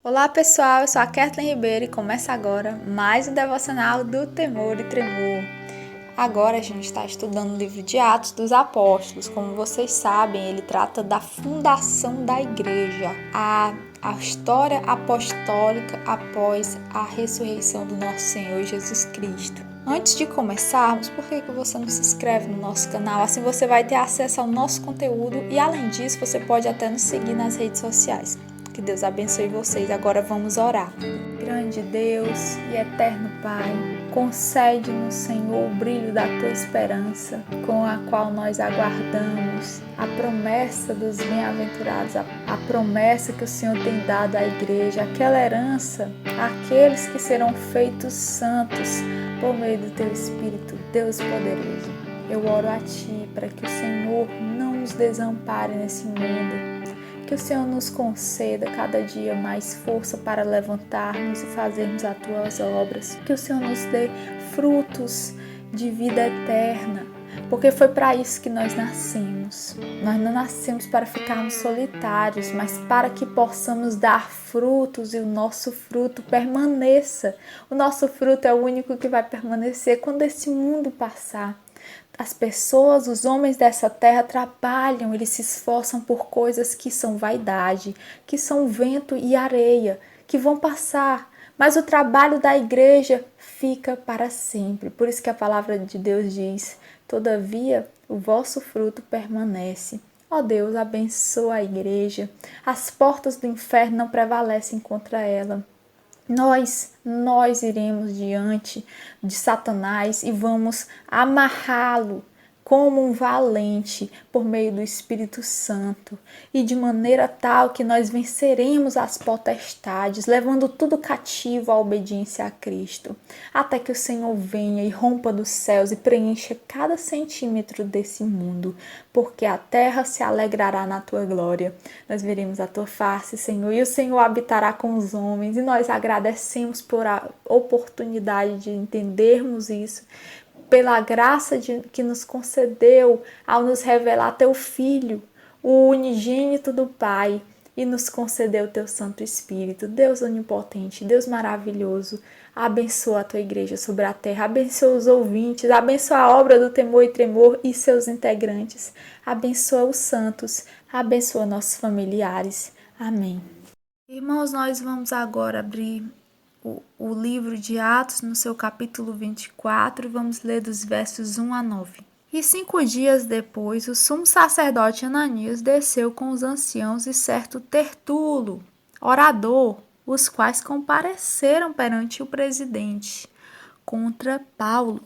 Olá pessoal, eu sou a Kathleen Ribeiro e começa agora mais um devocional do Temor e Tremor. Agora a gente está estudando o livro de Atos dos Apóstolos. Como vocês sabem, ele trata da fundação da igreja, a história apostólica após a ressurreição do nosso Senhor Jesus Cristo. Antes de começarmos, por que você não se inscreve no nosso canal? Assim você vai ter acesso ao nosso conteúdo e além disso você pode até nos seguir nas redes sociais. Que Deus abençoe vocês. Agora vamos orar. Grande Deus e eterno Pai, concede-nos, Senhor, o brilho da Tua esperança, com a qual nós aguardamos a promessa dos bem-aventurados, a promessa que o Senhor tem dado à igreja, aquela herança, àqueles que serão feitos santos por meio do Teu Espírito, Deus poderoso. Eu oro a Ti para que o Senhor não nos desampare nesse mundo, que o Senhor nos conceda cada dia mais força para levantarmos e fazermos as Tuas obras. Que o Senhor nos dê frutos de vida eterna, porque foi para isso que nós nascemos. Nós não nascemos para ficarmos solitários, mas para que possamos dar frutos e o nosso fruto permaneça. O nosso fruto é o único que vai permanecer quando esse mundo passar. As pessoas, os homens dessa terra trabalham, eles se esforçam por coisas que são vaidade, que são vento e areia, que vão passar. Mas o trabalho da igreja fica para sempre. Por isso que a palavra de Deus diz: todavia, o vosso fruto permanece. Ó Deus, abençoa a igreja. As portas do inferno não prevalecem contra ela. Nós iremos diante de Satanás e vamos amarrá-lo como um valente por meio do Espírito Santo e de maneira tal que nós venceremos as potestades, levando tudo cativo à obediência a Cristo, até que o Senhor venha e rompa dos céus e preencha cada centímetro desse mundo, porque a terra se alegrará na tua glória. Nós veremos a tua face, Senhor, e o Senhor habitará com os homens, e nós agradecemos por a oportunidade de entendermos isso, pela graça que nos concedeu ao nos revelar teu Filho, o unigênito do Pai, e nos concedeu teu Santo Espírito. Deus onipotente, Deus maravilhoso, abençoa a tua igreja sobre a terra, abençoa os ouvintes, abençoa a obra do Temor e Tremor e seus integrantes, abençoa os santos, abençoa nossos familiares. Amém. Irmãos, nós vamos agora abrir o livro de Atos, no seu capítulo 24, e vamos ler dos versos 1 a 9. E 5 dias depois, o sumo sacerdote Ananias desceu com os anciãos e certo Tertulo, orador, os quais compareceram perante o presidente contra Paulo.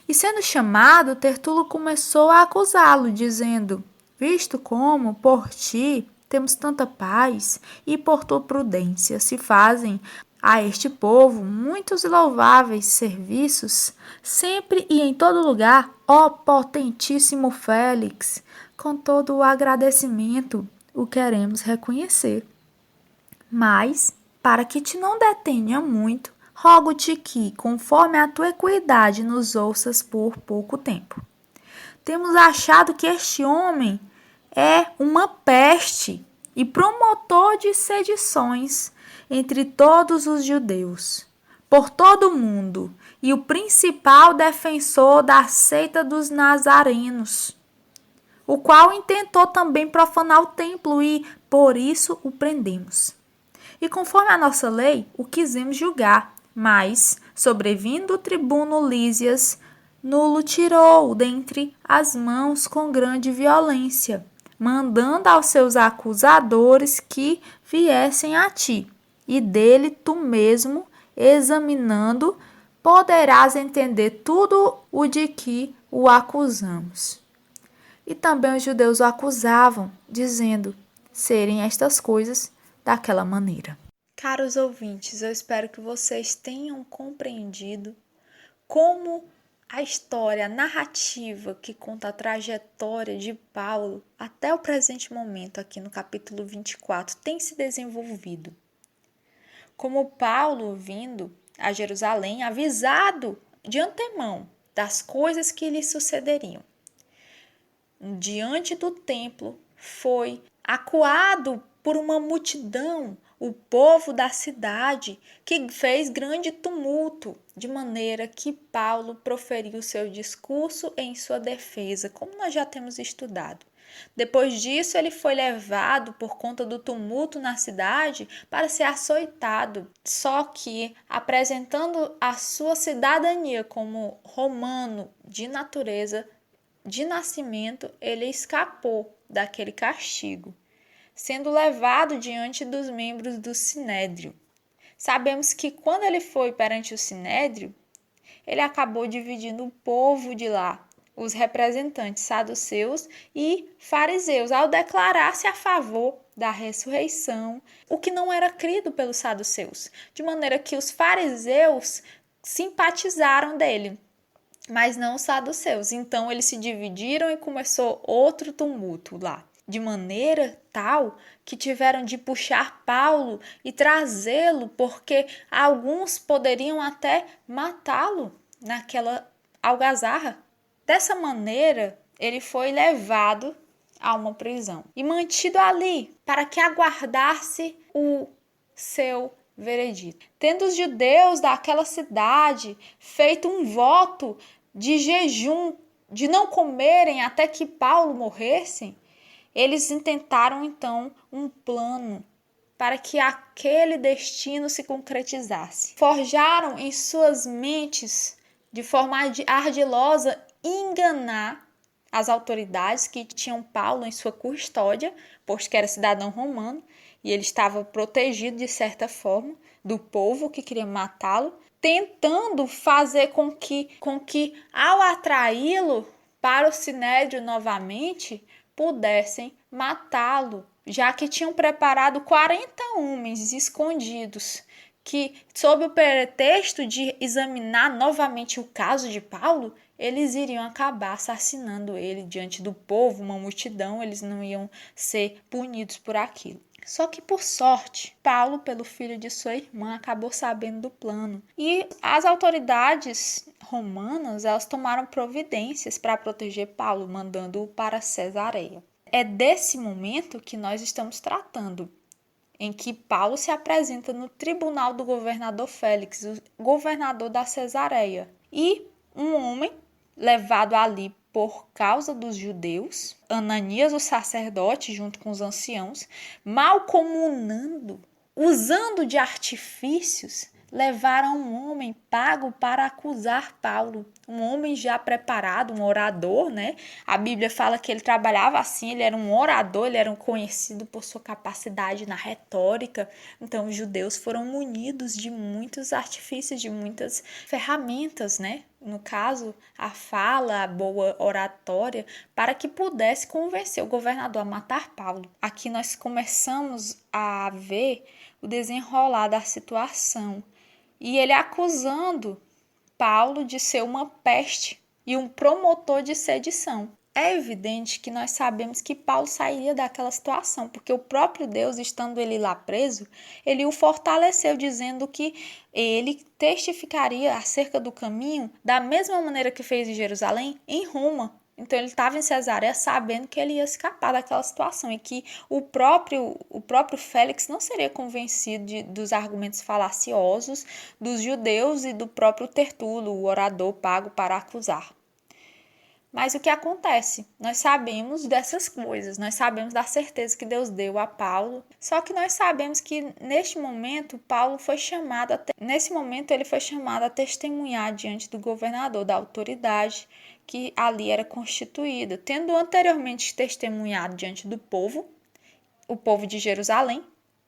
E sendo chamado, Tertulo começou a acusá-lo, dizendo: visto como, por ti, temos tanta paz e por tua prudência se fazem a este povo muitos e louváveis serviços, sempre e em todo lugar, ó potentíssimo Félix, com todo o agradecimento o queremos reconhecer. Mas, para que te não detenha muito, rogo-te que, conforme a tua equidade, nos ouças por pouco tempo. Temos achado que este homem é uma peste e promotor de sedições entre todos os judeus, por todo o mundo, e o principal defensor da seita dos nazarenos, o qual intentou também profanar o templo e, por isso, o prendemos. E conforme a nossa lei, o quisemos julgar, mas, sobrevindo o tribuno Lísias, nulo tirou dentre as mãos com grande violência, mandando aos seus acusadores que viessem a ti. E dele tu mesmo, examinando, poderás entender tudo o de que o acusamos. E também os judeus o acusavam, dizendo serem estas coisas daquela maneira. Caros ouvintes, eu espero que vocês tenham compreendido como a história, a narrativa que conta a trajetória de Paulo até o presente momento, aqui no capítulo 24, tem se desenvolvido. Como Paulo vindo a Jerusalém, avisado de antemão das coisas que lhe sucederiam. Diante do templo, foi acuado por uma multidão, o povo da cidade, que fez grande tumulto, de maneira que Paulo proferiu seu discurso em sua defesa, como nós já temos estudado. Depois disso, ele foi levado por conta do tumulto na cidade para ser açoitado. Só que, apresentando a sua cidadania como romano de natureza, de nascimento, ele escapou daquele castigo, sendo levado diante dos membros do Sinédrio. Sabemos que quando ele foi perante o Sinédrio, ele acabou dividindo o povo de lá, os representantes saduceus e fariseus, ao declarar-se a favor da ressurreição, o que não era crido pelos saduceus, de maneira que os fariseus simpatizaram dele, mas não os saduceus. Então eles se dividiram e começou outro tumulto lá, de maneira tal que tiveram de puxar Paulo e trazê-lo, porque alguns poderiam até matá-lo naquela algazarra. Dessa maneira, ele foi levado a uma prisão e mantido ali para que aguardasse o seu veredito. Tendo os judeus daquela cidade feito um voto de jejum, de não comerem até que Paulo morresse, eles intentaram então um plano para que aquele destino se concretizasse. Forjaram em suas mentes, de forma ardilosa, enganar as autoridades que tinham Paulo em sua custódia, posto que era cidadão romano, e ele estava protegido de certa forma do povo que queria matá-lo, tentando fazer com que ao atraí-lo para o Sinédrio novamente, pudessem matá-lo, já que tinham preparado 40 homens escondidos, que, sob o pretexto de examinar novamente o caso de Paulo, eles iriam acabar assassinando ele diante do povo, uma multidão, eles não iam ser punidos por aquilo. Só que, por sorte, Paulo, pelo filho de sua irmã, acabou sabendo do plano. E as autoridades romanas, elas tomaram providências para proteger Paulo, mandando-o para Cesareia. É desse momento que nós estamos tratando, em que Paulo se apresenta no tribunal do governador Félix, o governador da Cesareia. E um homem levado ali por causa dos judeus, Ananias, o sacerdote, junto com os anciãos, mal comunando, usando de artifícios, levaram um homem pago para acusar Paulo. Um homem já preparado, um orador, né? A Bíblia fala que ele trabalhava assim, ele era um orador, ele era conhecido por sua capacidade na retórica. Então, os judeus foram munidos de muitos artifícios, de muitas ferramentas, né? No caso, a fala, a boa oratória, para que pudesse convencer o governador a matar Paulo. Aqui nós começamos a ver o desenrolar da situação. E ele acusando Paulo de ser uma peste e um promotor de sedição. É evidente que nós sabemos que Paulo sairia daquela situação, porque o próprio Deus, estando ele lá preso, ele o fortaleceu, dizendo que ele testificaria acerca do caminho da mesma maneira que fez em Jerusalém, em Roma. Então ele estava em Cesareia sabendo que ele ia escapar daquela situação e que o próprio Félix não seria convencido dos argumentos falaciosos dos judeus e do próprio Tertulo, o orador pago para acusar. Mas o que acontece? Nós sabemos dessas coisas, nós sabemos da certeza que Deus deu a Paulo, só que nós sabemos que neste momento Paulo foi chamado ele foi chamado a testemunhar diante do governador, da autoridade que ali era constituída, tendo anteriormente testemunhado diante do povo, o povo de Jerusalém,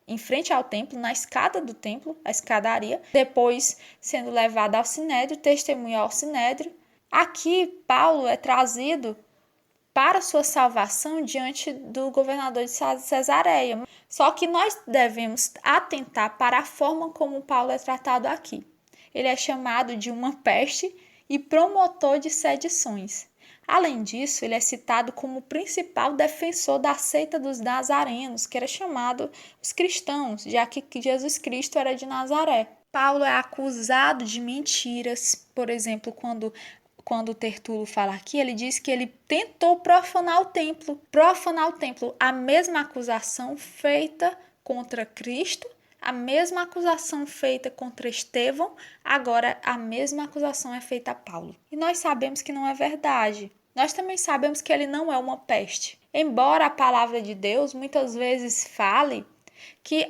em frente ao templo, na escada do templo, a escadaria, depois sendo levado ao Sinédrio, testemunhar ao Sinédrio. Aqui, Paulo é trazido para sua salvação diante do governador de Cesareia. Só que nós devemos atentar para a forma como Paulo é tratado aqui. Ele é chamado de uma peste e promotor de sedições. Além disso, ele é citado como principal defensor da seita dos nazarenos, que era chamado os cristãos, já que Jesus Cristo era de Nazaré. Paulo é acusado de mentiras, por exemplo, quando o Tertulo fala aqui, ele diz que ele tentou profanar o templo. Profanar o templo, a mesma acusação feita contra Cristo A mesma acusação feita contra Estevão, agora a mesma acusação é feita a Paulo. E nós sabemos que não é verdade. Nós também sabemos que ele não é uma peste. Embora a palavra de Deus muitas vezes fale que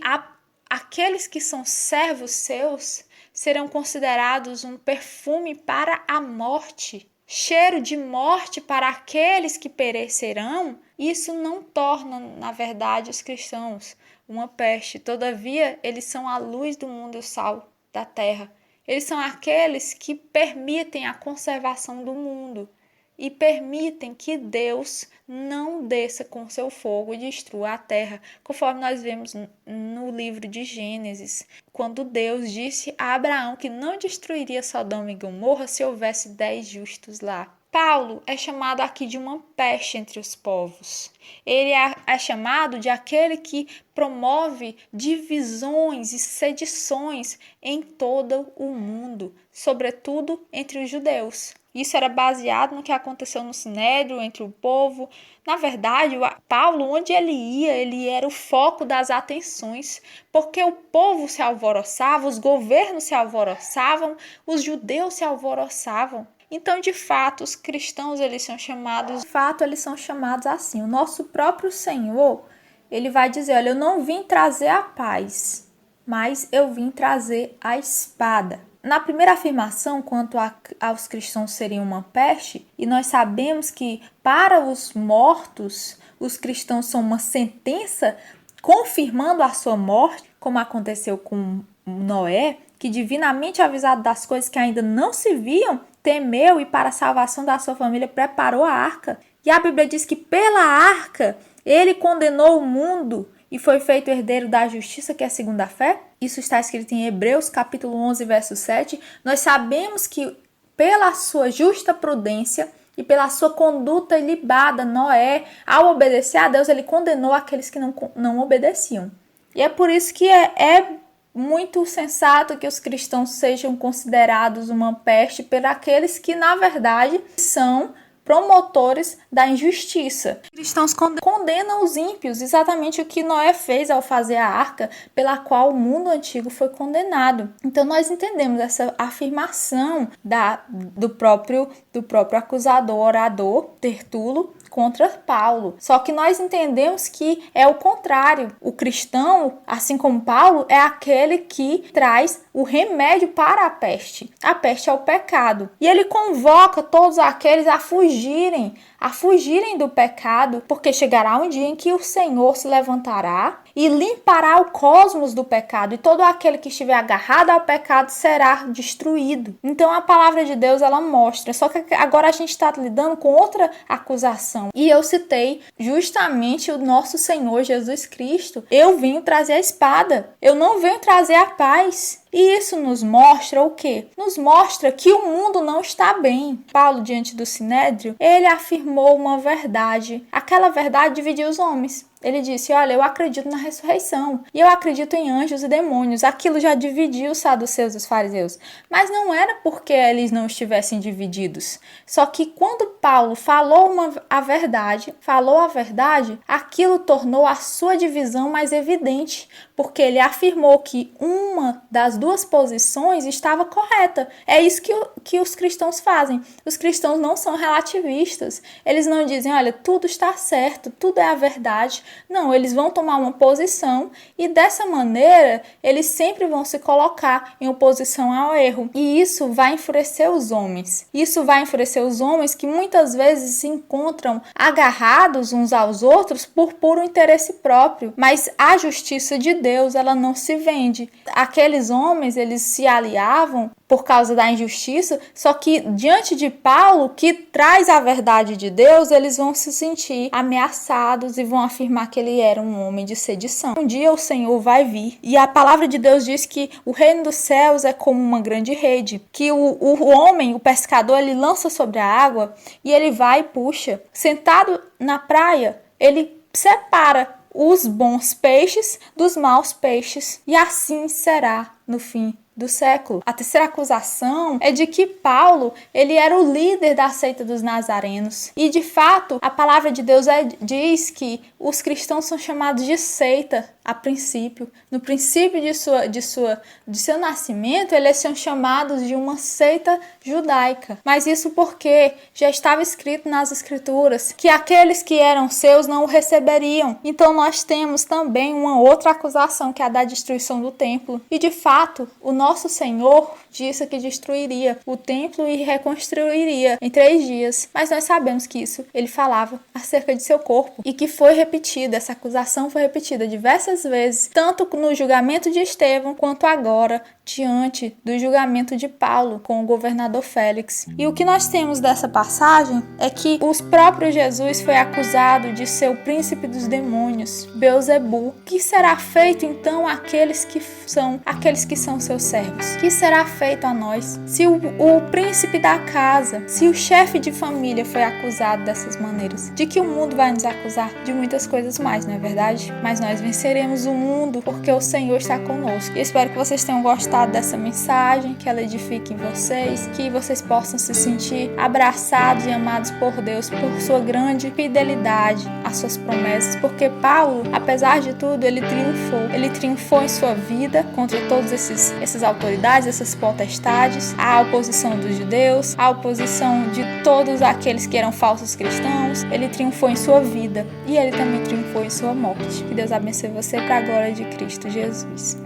aqueles que são servos seus serão considerados um perfume para a morte, cheiro de morte para aqueles que perecerão, isso não torna, na verdade, os cristãos uma peste. Todavia, eles são a luz do mundo e o sal da terra. Eles são aqueles que permitem a conservação do mundo e permitem que Deus não desça com seu fogo e destrua a terra, conforme nós vemos no livro de Gênesis, quando Deus disse a Abraão que não destruiria Sodoma e Gomorra se houvesse 10 justos lá. Paulo é chamado aqui de uma peste entre os povos. Ele é chamado de aquele que promove divisões e sedições em todo o mundo, sobretudo entre os judeus. Isso era baseado no que aconteceu no Sinédrio, entre o povo. Na verdade, Paulo, onde ele era o foco das atenções, porque o povo se alvoroçava, os governos se alvoroçavam, os judeus se alvoroçavam. Então, de fato, os cristãos eles são chamados assim. O nosso próprio Senhor, ele vai dizer, olha, eu não vim trazer a paz, mas eu vim trazer a espada. Na primeira afirmação, quanto aos cristãos seriam uma peste, e nós sabemos que para os mortos, os cristãos são uma sentença, confirmando a sua morte, como aconteceu com Noé, que divinamente avisado das coisas que ainda não se viam, temeu e para a salvação da sua família preparou a arca. E a Bíblia diz que pela arca ele condenou o mundo e foi feito herdeiro da justiça, que é segundo a fé. Isso está escrito em Hebreus capítulo 11, verso 7. Nós sabemos que pela sua justa prudência e pela sua conduta ilibada, Noé, ao obedecer a Deus, ele condenou aqueles que não obedeciam. E é por isso que é muito sensato que os cristãos sejam considerados uma peste por aqueles que, na verdade, são promotores da injustiça. Os cristãos condenam os ímpios, exatamente o que Noé fez ao fazer a arca, pela qual o mundo antigo foi condenado. Então nós entendemos essa afirmação do próprio acusador, orador, Tertulo, contra Paulo. Só que nós entendemos que é o contrário. O cristão, assim como Paulo, é aquele que traz o remédio para a peste. A peste é o pecado. E ele convoca todos aqueles a fugirem do pecado, porque chegará um dia em que o Senhor se levantará e limpará o cosmos do pecado, e todo aquele que estiver agarrado ao pecado será destruído. Então a palavra de Deus ela mostra, só que agora a gente está lidando com outra acusação. E eu citei justamente o nosso Senhor Jesus Cristo. Eu vim trazer a espada, eu não venho trazer a paz. E isso nos mostra o quê? Nos mostra que o mundo não está bem. Paulo, diante do Sinédrio, ele afirmou uma verdade. Aquela verdade dividiu os homens. Ele disse, olha, eu acredito na ressurreição e eu acredito em anjos e demônios. Aquilo já dividiu os saduceus e os fariseus. Mas não era porque eles não estivessem divididos. Só que quando Paulo falou a verdade, aquilo tornou a sua divisão mais evidente, porque ele afirmou que uma das duas posições estava correta. É isso que os cristãos fazem. Os cristãos não são relativistas. Eles não dizem, olha, tudo está certo, tudo é a verdade. Não, eles vão tomar uma posição e dessa maneira eles sempre vão se colocar em oposição ao erro. E isso vai enfurecer os homens. Isso vai enfurecer os homens que muitas vezes se encontram agarrados uns aos outros por puro interesse próprio. Mas a justiça de Deus, ela não se vende. Aqueles homens, eles se aliavam por causa da injustiça, só que diante de Paulo, que traz a verdade de Deus, eles vão se sentir ameaçados e vão afirmar que ele era um homem de sedição. Um dia o Senhor vai vir, e a palavra de Deus diz que o reino dos céus é como uma grande rede, que o homem, o pescador, ele lança sobre a água e ele vai e puxa. Sentado na praia, ele separa os bons peixes dos maus peixes, e assim será no fim do século. A terceira acusação é de que Paulo, ele era o líder da seita dos nazarenos. E de fato, a palavra de Deus diz que os cristãos são chamados de seita. a princípio. No princípio de seu nascimento, eles são chamados de uma seita judaica. Mas isso porque já estava escrito nas Escrituras que aqueles que eram seus não o receberiam. Então nós temos também uma outra acusação, que é a da destruição do templo. E de fato, o nosso Senhor disse que destruiria o templo e reconstruiria em 3 dias. Mas nós sabemos que isso ele falava acerca de seu corpo, e que foi repetida, essa acusação foi repetida diversas vezes, tanto no julgamento de Estevão, quanto agora diante do julgamento de Paulo com o governador Félix. E o que nós temos dessa passagem é que o próprio Jesus foi acusado de ser o príncipe dos demônios, Beelzebul. O que será feito então àqueles que são seus servos? O que será feito a nós? Se o príncipe da casa, se o chefe de família foi acusado dessas maneiras, de que o mundo vai nos acusar? De muitas coisas mais, não é verdade? Mas nós venceremos o mundo porque o Senhor está conosco. E espero que vocês tenham gostado dessa mensagem, que ela edifique em vocês, que vocês possam se sentir abraçados e amados por Deus, por sua grande fidelidade às suas promessas, porque Paulo, apesar de tudo, ele triunfou em sua vida contra todas essas autoridades, essas potestades, a oposição dos judeus, a oposição de todos aqueles que eram falsos cristãos. Ele triunfou em sua vida e ele também triunfou em sua morte. Que Deus abençoe você para a glória de Cristo Jesus.